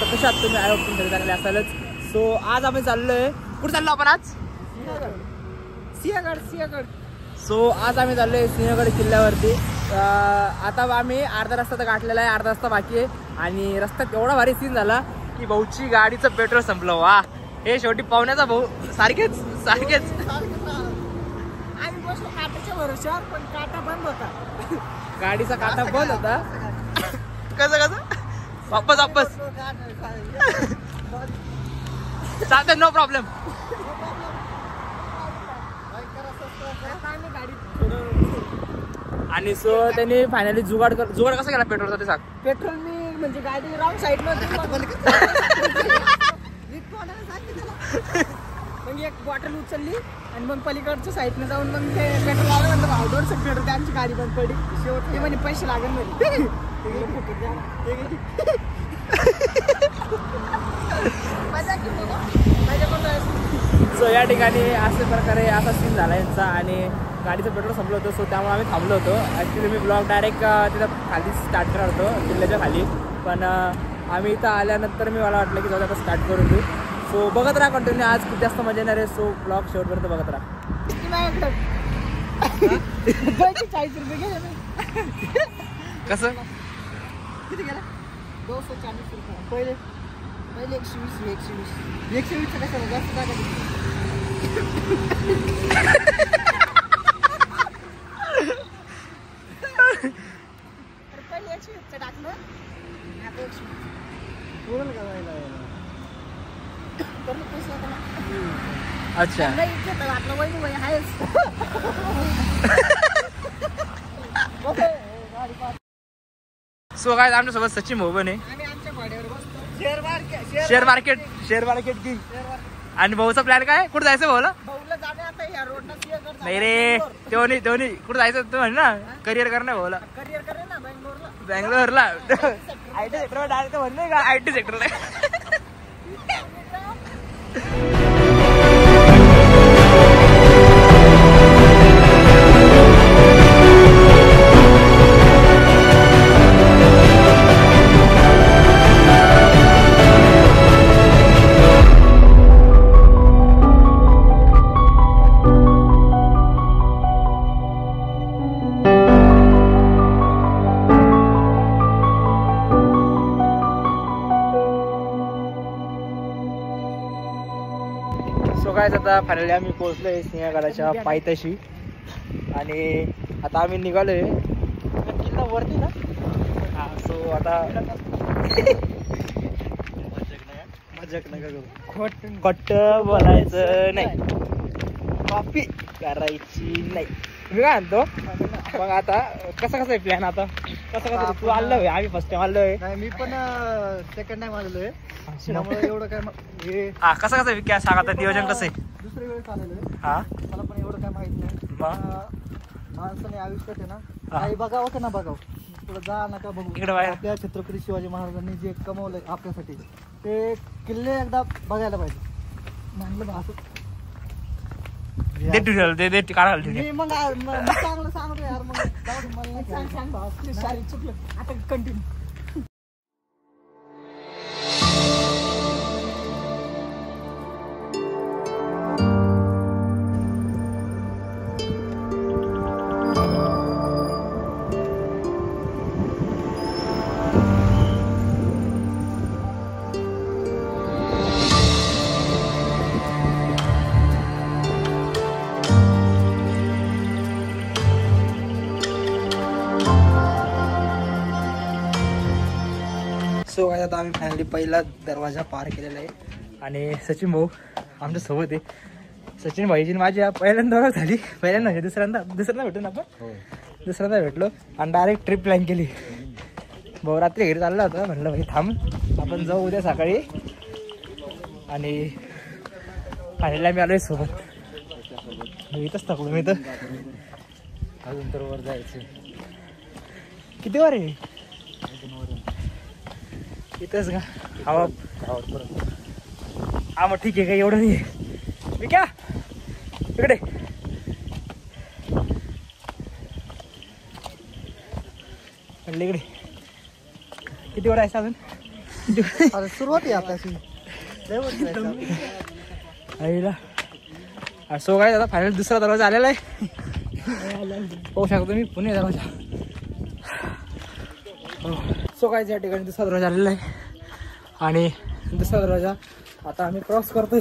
तर कशा आहात तुम्ही? आय होप तुम्ही चांगले असालच. सो आज आम्ही चाललोय, कुठे चाललो आपण आज? सिंहगड. सो आज आम्ही चाललोय सिंहगड किल्ल्यावरती. आता आम्ही अर्धा रस्ता तर गाठलेला आहे, अर्धा रस्ता बाकी आहे. आणि रस्त्यात एवढा भारी सीन झाला की भाऊची गाडीचं पेट्रोल संपलं. वा, हे शेवटी पाहुण्याचा भाऊ सारखेच. आम्ही बसलो काटाच्या भरोश्यावर, पण काटा बंद होता. गाडीचा काटा बंद होता. कसं वापस चालतंय, नो प्रॉब्लेम. आणि सो त्यांनी फायनली जुगाड कसा केला पेट्रोलचा ते सांग. पेट्रोल मी म्हणजे गाडी रॉंग साईड मध्ये मग एक बॉटल उचलली आणि मग पलीकडच्या साईडने जाऊन मग ते पेट्रोल लावलं. म्हणलं भाव 200 पेट्रोल, आमची गाडी बंद पडली. शेवटी म्हणे पैसे लागेल मध्ये. सो या ठिकाणी अशा प्रकारे असा सीन झाला यांचा. आणि गाडीचं पेट्रोल संपलं होतं. सो त्यामुळे आम्ही थांबलो होतो. ॲक्च्युली मी ब्लॉग डायरेक्ट तिथं खाली स्टार्ट करणार होतो, किल्ल्याच्या खाली. पण आम्ही इथं आल्यानंतर मला वाटलं की जाऊ आता स्टार्ट करून देऊ. सो बघत राहा कंटिन्यू, आज खूप जास्त मजा येणार आहे. सो ब्लॉग शेवटपर्यंत बघत राहा. 40 रुपये गेले. कसं किती गेला? 240 रुपये. पहिले 120 कशाला जास्त टाका. पहिले 120 टाकलं, आता 120 बोल का जायला पैसे आता. अच्छा, वाटलं वैन वय आहेस. सो काय आमच्यासोबत सचिन भाऊ पण आहे. आम्ही आमच्या भाड्यावर बसतो. शेअर मार्केट की. आणि भाऊचा प्लॅन काय? कुठं जायचं भाऊला? भाऊला जाणे आता या रोडला सिंहगड. नाही रे, दोन्ही कुठं जायचं तू म्हण ना. करिअर करणार भाऊला. करिअर करे ना बँगलोरला. आयटी सेक्टर डायरेक्ट म्हणले का? आयटी सेक्टरला. आता फायनली आम्ही पोहोचलोय सिंहगडाच्या पायथ्याशी. आणि आता आम्ही निघालोय किल्ला वरती ना. हा, सो आता खोट बोलायचं नाही, कॉपी करायची नाही. मी काय म्हणतो मग आता कसा आहे प्लॅन? आता कसं तू आलोय, आम्ही फर्स्ट टाइम आलोय. मी पण सेकंड टाइम आलेलोय. त्यामुळे एवढं काय कसं काय सांग आता नियोजन कसं आहे? दुसरी वेळेस आलेलो आहे. हा, मला पण एवढं काय माहित नाही. माणसाने आयुष्यात आहे ना काही बघावं का ना बघावं, पुढे जा नका बघू. आपल्या छत्रपती शिवाजी महाराजांनी जे कमवलंय आपल्यासाठी ते किल्ले एकदा बघायला पाहिजे. म्हणलं असं मग चांगलं सांगतो यार. मग चुकलं आता कंटिन्यू. सो काय आता आम्ही फायनली पहिला दरवाजा पार केलेला आहे. आणि सचिन भाऊ आमच्या सोबत आहे. सचिन भाईची माझी पहिल्यांदा झाली. पहिल्यांदा दुसऱ्यांदा भेटलो ना आपण. दुसऱ्यांदा भेटलो आणि डायरेक्ट ट्रिप प्लॅन केली. भाऊ रात्री घरी चालला होता. म्हटलं भाई थांब, आपण जाऊ उद्या सकाळी. आणि फायनली आम्ही आलोय सोबत. इथंच टाकलो मी तर. अजून तर वर जायचं. किती वर आहे? इथंच का? हवा हा, मग ठीक आहे, काही एवढं नाही. मी क्या इकडे इकडे किती वर आहे अजून? अरे सुरुवात आहे आपल्याशी. आईला सो काय आता फायनल दुसरा दरवाजा आलेला आहे. पाहू शकतो मी पुणे दरवाजा. सो काय या ठिकाणी दुसरा दरवाजा आलेला आहे आणि दुसरा दरवाजा आता आम्ही क्रॉस करतोय.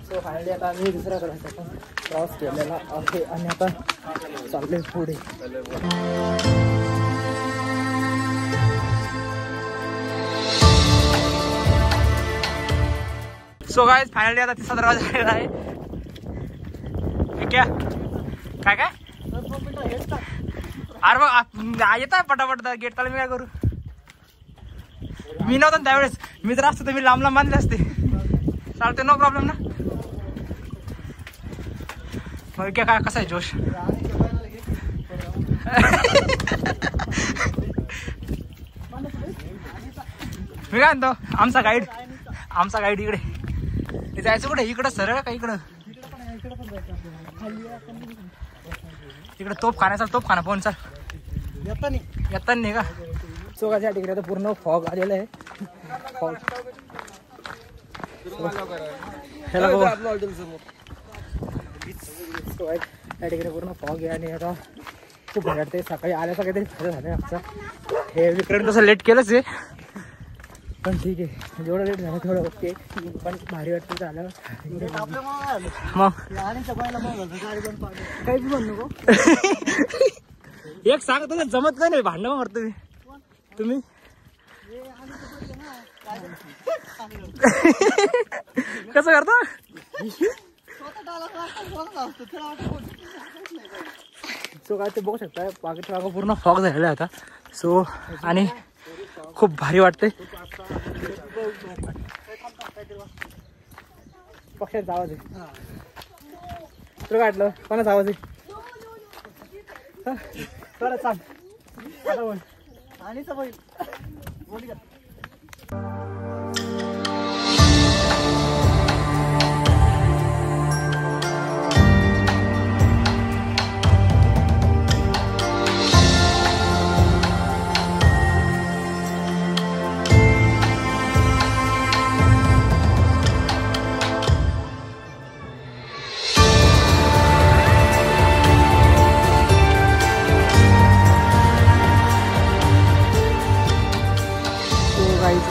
सो फायनली आता आम्ही दुसऱ्या दरवाजा क्रॉस केलेला आहे आणि आता चाललोय पुढे. सो गाइस फायनली आता तिसरा दरवाजा आलेला आहे. क्या काय काय अरे मग येत आहे पटापट गेट चालू. मी काय करू, मी नव्हतं त्यावेळेस. मी जर असतो तर मी लांब लांब बांधले असते. चालते नो प्रॉब्लेम ना. मग क्या काय कसा आहे जोश. मी काय म्हणतो आमचा गाईड इकडे जायचं कुठे. इकडं सरळ का इकडं इकडे तोपखाना फोन चाल येता नाही का. सो का तिकडे आता पूर्ण फॉग आलेलं आहे. फॉग या ठिकाणी पूर्ण फॉग आहे आणि आता खूप भारी वाटते. सकाळी आल्याचं काहीतरी फायदा झालं आमचा. हे विक्रम तसं लेट केलंच आहे पण ठीक आहे. जेवढं लेट झालं तेवढं ओके. पण भारी वाटतं झालं मग काही बी म्हणू नको. एक सांग तुला जमत नाही भांडण मारतो तुम्ही. कसं करता. सो काय ते बघू शकता पाकिट पूर्ण फॉग झालेला आहे आता. सो आणि खूप भारी वाटते. पक्ष्यांचा आवाज आहे. तुला वाटलं कोणाचा आवाज आहे. सांग आणि बोली का.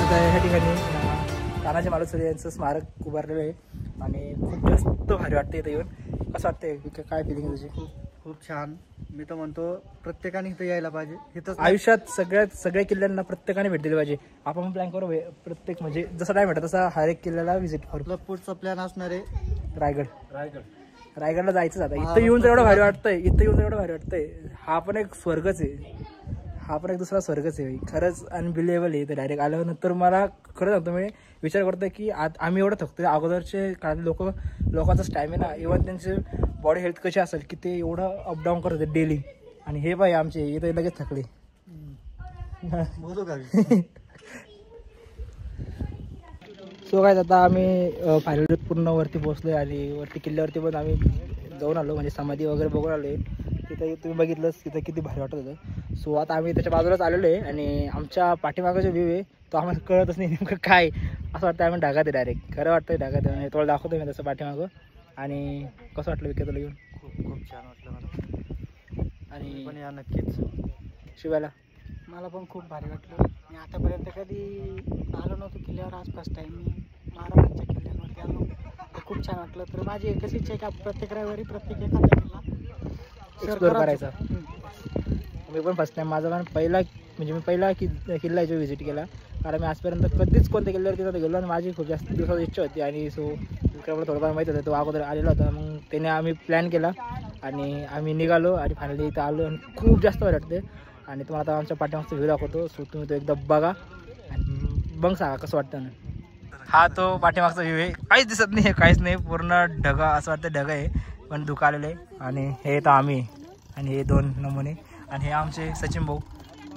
ह्या ठिकाणी तानाजी मालुसरे यांचं स्मारक उभारलेलं आहे आणि खूप जास्त भारी वाटते इथं येऊन. कसं वाटतंय, काय फिलिंग तुझी? खूप छान. मी तर म्हणतो प्रत्येकाने इथं यायला पाहिजे. इथं आयुष्यात सगळ्या किल्ल्यांना प्रत्येकाने भेट दिली पाहिजे. आपण प्लॅन करू प्रत्येक म्हणजे जसं टाइम भेटत तसा हर एक किल्ल्याला व्हिजिट करू. पुढचा प्लॅन असणार आहे रायगडला जायचं. आता इथं येऊन तर एवढं भारी वाटतंय. हा पण एक स्वर्गच आहे. हा पण एक दुसरा स्वर्गच आहे खरंच. अनबिलिव्हेबल आहे. तर डायरेक्ट आल्यानंतर मला खरंच सांगतो मी विचार करतोय की आम्ही एवढं थकतोय. अगोदरचे काळात लोकांचा स्टॅमिना इव्हन त्यांचे बॉडी हेल्थ कशी असेल की ते एवढं अपडाऊन करत होते डेली. आणि हे बाई आमचे इथं लगेच थकले. सो काय आता आम्ही फायनल पूर्ण वरती पोहोचलोय आणि वरती किल्ल्यावरती पण आम्ही जाऊन आलो. म्हणजे समाधी वगैरे बघून आलोय. तिथं तुम्ही बघितलंच तिथं किती भारी वाटत होतं. सो आता आम्ही त्याच्या बाजूलाच आलेलो आहे आणि आमच्या पाठीमागं जो व्ह्यू आहे तो आम्हाला कळतच नाही नेमकं काय. असं वाटतं आम्ही ढगात आहे डायरेक्ट. खरं वाटतं ढगात आहे. थोडं दाखवतो मी तसं पाठीमागं. आणि कसं वाटलं विकेत तुला येऊन? खूप छान वाटलं मला. आणि पण या नक्कीच. शिवायला मला पण खूप भारी वाटलं. मी आतापर्यंत कधी आलो नव्हतो किल्ल्यावर. आज फर्स्ट टाईम मी महाराजांच्या किल्ल्यावरती आलो. खूप छान वाटलं. तर माझी एकच इच्छा आहे का प्रत्येक रविवारी प्रत्येक एखाद्या किल्ला एक्सप्लोर करायचा. मी पण फर्स्ट टाइम. माझा पण मी पहिला किल्ला जो व्हिजिट केला. कारण मी आजपर्यंत कधीच कोणत्या किल्ल्यावरती नव्हतं गेलो आणि माझी खूप जास्त दिवसाची इच्छा होती. आणि सो विक्रमला थोडंफार माहीत होतं. तो अगोदर आलेला होता. मग त्याने आम्ही प्लॅन केला आणि आम्ही निघालो आणि फायनली इथं आलो आणि खूप जास्त भारी वाटते. आणि तुम्हाला आता आमच्या पाठीमागचा व्ह्यू दाखवतो. सो तुम्ही तो एकदा बघा आणि मग सांगा कसं वाटतं ना. हा तो पाठीमागचा व्ह्यू आहे. काहीच दिसत नाही, काहीच नाही. पूर्ण ढगा असं वाटतं ढगा आहे पण धुकं आलेलं आहे. आणि हे तर आम्ही आणि हे दोन नमुने. आणि हे आमचे सचिन भाऊ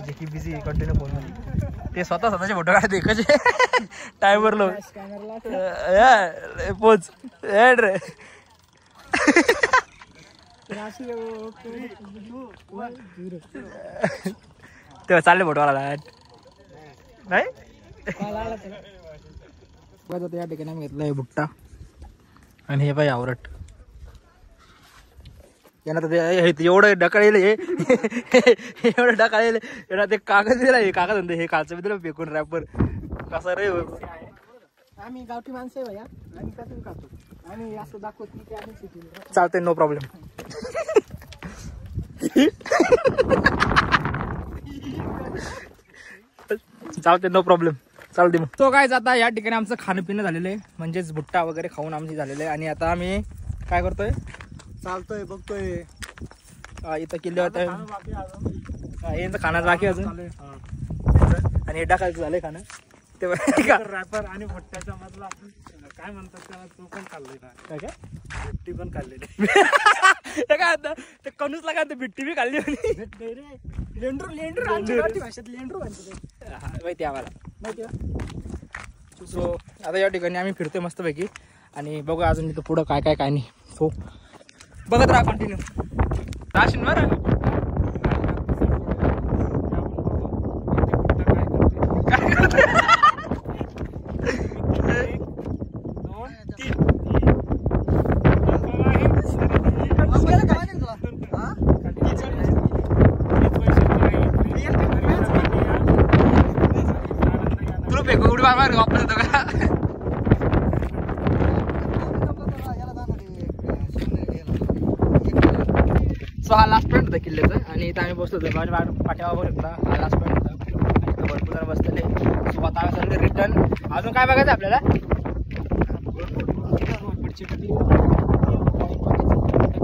जे की बिझी आहे कंटिन्यू फोनमध्ये. ते स्वतःचे फोटो काढते कसे टायमर लो पोच रे. तेव्हा चालले फोटो वाला. नाही मला आला तर. बघा या ठिकाणी आम्ही घेतलाय भुट्टा आणि हे पाय आवरट. यांना तर एवढं ढकाळेल हे एवढं ढकाळेल यांना ते कागद दिला हे कागद म्हणते हे कालचं बी दिलं फेकून रॅपर कसा रे. आम्ही गावठी माणसं आहे भैया. आम्ही कसं खातो. आम्ही असं दाखवत नाही की आम्ही शिकलो. चालतंय नो प्रॉब्लेम. चालते नो प्रॉब्लेम चालते मग. तो काय आता या ठिकाणी आमचं खाणं पिणं झालेलं आहे म्हणजेच भुट्टा वगैरे खाऊन आमची झालेलं आहे. आणि आता आम्ही काय करतोय चालतोय बघतोय इथं किल्ल्यावर यांचं खाणं बाकी अजून आणि हे टाकायचं झालंय खाणं ते रॅपर आणि भुट्ट्याचा मधला काय म्हणतात त्याला तो पण खाल्लेला काय काय भुट्टी पण खाल्लेली. ते काय आता ते कणूसला काय बिट्टी बी खाल्ली होती. लेंडरू लेंडरू आमच्या गावठी भाषेत लेंडरू म्हणतो ते. माहिती आम्हाला. माहिती का? सो आता या ठिकाणी आम्ही फिरतोय मस्तपैकी आणि बघू अजून इथं पुढं काय काय काय नाही. सो बघत राहा कंटिन्यू राशीन बरं. तुला फेकू उडी मार वापरत होतो का. सो हा लास्ट पॉईंट होता किल्ल्याचा आणि इथं आम्ही बसलो होतो. माझ्या पाठीमागं बघू शकता हा लास्ट पॉईंट होता आणि इथं भरपूर जण बसलेले. सो आता आम्ही चाललो रिटर्न. अजून काय बघायचं आपल्याला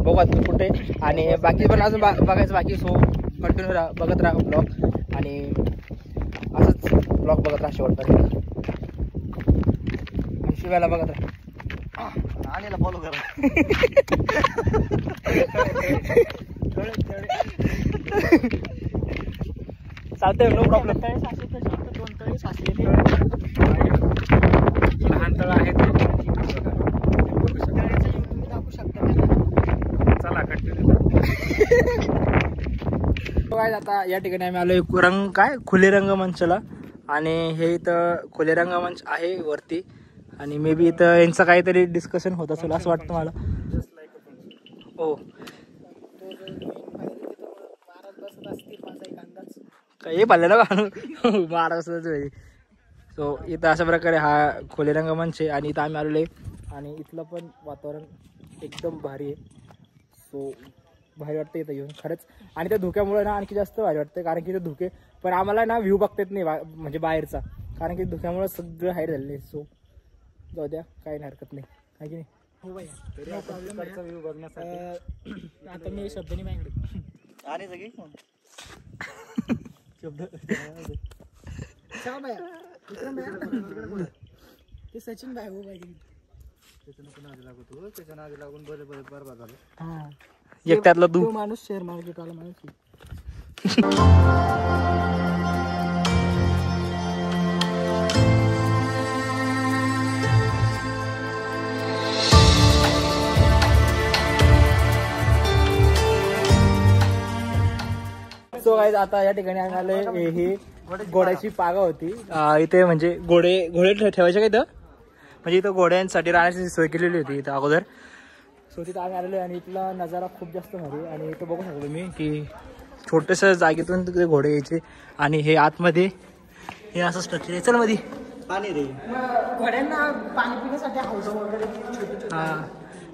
बघू आता कुठे आणि बाकी पण अजून बघायचं बाकी. सो कंटिन्यू बघत राहा ब्लॉग आणि असंच ब्लॉग बघत राहा शेवटपर्यंत आणि शिवायला बघत राहा. आणीला फॉलो करा. चालतंय नो प्रॉब्लेम. तळे साचले तर फक्त 2 तळे साचलेले. लहान तळ आहे ते तळ्याचं व्ह्यू तुम्ही दाखवू शकता. चला कंटिन्यू. काय आता या ठिकाणी आम्ही आलोय रंग काय खुले रंगमंचला आणि हे इथं खुले रंगमंच आहे वरती आणि मे बी इथं यांचं काहीतरी डिस्कशन होत असेल असं वाटतं मला. हो काही पाहिलं ना बारा वाजताच. सो इथं अशा प्रकारे हा खुले रंगमंच आहे आणि इथं आम्ही आलेलो आहे आणि इथलं पण वातावरण एकदम भारी आहे. सो भारी वाटतं इथं येऊन खरंच. आणि त्या धुक्यामुळे ना आणखी जास्त भारी वाटतं कारण की ते धुके पण आम्हाला ना व्ह्यू बघता येत नाही म्हणजे बाहेरचा कारण की धुक्यामुळे सगळं हाईट झालेलं आहे. सो जाऊ द्या काही नाही हरकत नाही आहे की नाही. हो भैया नो प्रॉब्लेम. व्ह्यू बघण्यासाठी आता मी शब्द नाही मागितले. आणि सगळी शब्द चला भैया विक्रम भैया ते सचिन भाई हो भाई त्याच्या नादी लागून बरबाद झालं. हा एक त्यातला तू तो माणूस शेअर मार्केट वाला माणूस. सो गाईज आता या ठिकाणी आम्ही आलोय ही घोड्याची पागा होती इथे म्हणजे घोडे ठेवायचे का इथं म्हणजे इथं घोड्यांसाठी राहण्याची सोय केलेली होती इथं अगोदर. सो तिथं आम्ही आलेलो आणि इथला नजारा खूप जास्त भारी आणि इथं बघू शकतो मी की छोटंसं जागेतून तिथे घोडे यायचे आणि हे आतमध्ये हे असं स्ट्रक्चर आहे. चल मध्ये पाणी रे घोड्यांना पाणी पिण्यासाठी हौद वगैरे हां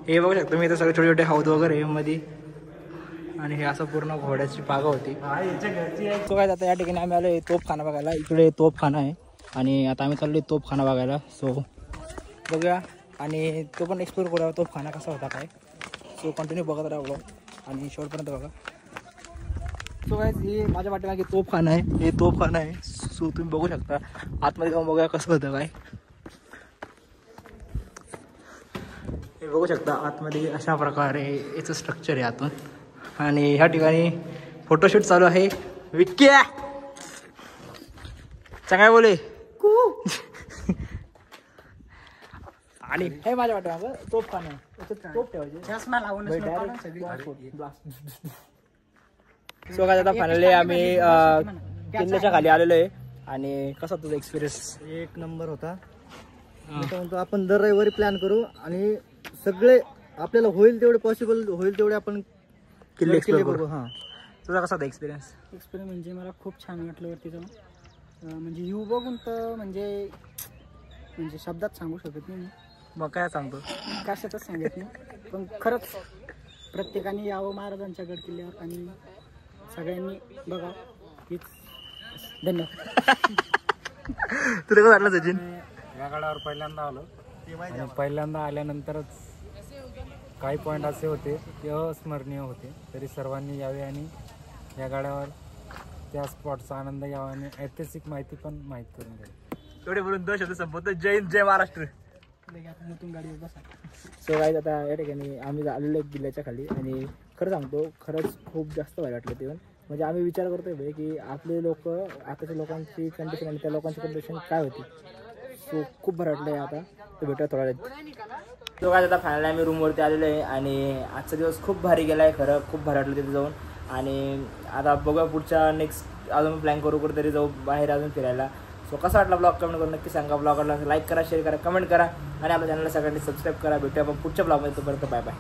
हे बघू शकतो मी इथं सगळे छोटे छोटे हौद वगैरे मध्ये आणि हे असं पूर्ण घोड्याची पागा होती. सो काय आता या ठिकाणी आम्ही आलो तोफखाना बघायला. इकडे तोफखाना आहे आणि आता आम्ही चाललो तोफखाना बघायला. सो बघूया आणि तो पण एक्सप्लोर करूया तोफखाना कसा होता काय. सो कंटिन्यू बघत राहा ब्लॉग आणि शेवटपर्यंत बघा. सो काय हे माझ्या पाठीमागे तोफखाना आहे. हे तोफखाना आहे. सो तुम्ही बघू शकता आतमध्ये जाऊन बघूया कसं होतं काय. हे बघू शकता आतमध्ये अशा प्रकारे याचं स्ट्रक्चर आहे आतून आणि ह्या ठिकाणी फोटोशूट चालू आहे. विक्या चांगला बोले आणि हे माझ्या वाटतं तोफ खाणं तोफ ठेवायचे. चष्मा लावून सो काय आता फायनली आम्ही किल्ल्याच्या खाली आलेलो आहे आणि कसा तुझा एक्सपिरियन्स? एक नंबर होता. मी तर म्हणतो आपण दर रविवारी प्लॅन करू आणि सगळे आपल्याला होईल तेवढे पॉसिबल होईल तेवढे आपण किल्ले एक्सप्लोर बघू. करू. हां एक्सपिरियन्स म्हणजे मला खूप छान वाटलं वरती जाऊन. म्हणजे व्ह्यू बघून तर म्हणजे शब्दात सांगू शकत नाही मी. मग काय सांगतो? कशातच सांगत नाही, पण खरंच प्रत्येकाने यावं महाराजांच्या गड किल्ल्यावर आणि सगळ्यांनी बघा. हीच धन्यवाद. तुला काय वाटलं सचिन? या गडावर पहिल्यांदा आलो आणि पहिल्यांदा आल्यानंतरच काही पॉईंट असे होते की अस्मरणीय होते. तरी सर्वांनी यावे आणि या गडावर त्या स्पॉटचा आनंद घ्यावा आणि ऐतिहासिक माहिती पण माहीत करून घ्यावी. एवढे बोलून 2 शब्द संपवतो. जय हिंद, जय महाराष्ट्र. नवीन गाडीवर बसा. सो गाईज आता या ठिकाणी आम्ही आलेलो आहे किल्ल्याच्या खाली आणि खरं सांगतो खरंच खूप जास्त भारी वाटलं ते. म्हणजे आम्ही विचार करतोय भाई की आपले लोक आताच्या लोकांची कंडिशन आणि त्या लोकांची कंडिशन काय होती. सो खूप भारी वाटलं आहे. आता तो भेटूया थोडा वेळ. तो काय आता फायनली आम्ही रूमवरती आलेलो आहे आणि आजचा दिवस खूप भारी गेला आहे. खरं खूप भारी वाटलं तिथे जाऊन. आणि आता बघूया पुढच्या नेक्स्ट अजून प्लॅन करू कुठेतरी जाऊ बाहेर अजून फिरायला. सो कसा वाटला ब्लॉग कमेंट करून नक्की सांगा. ब्लॉग आवडला लाईक करा, शेअर करा, कमेंट करा आणि आपल्या चॅनलला सगळ्यांनी सबस्क्राईब करा. भेटूया आपण पुढच्या ब्लॉगमध्ये. तोपर्यंत बाय बाय.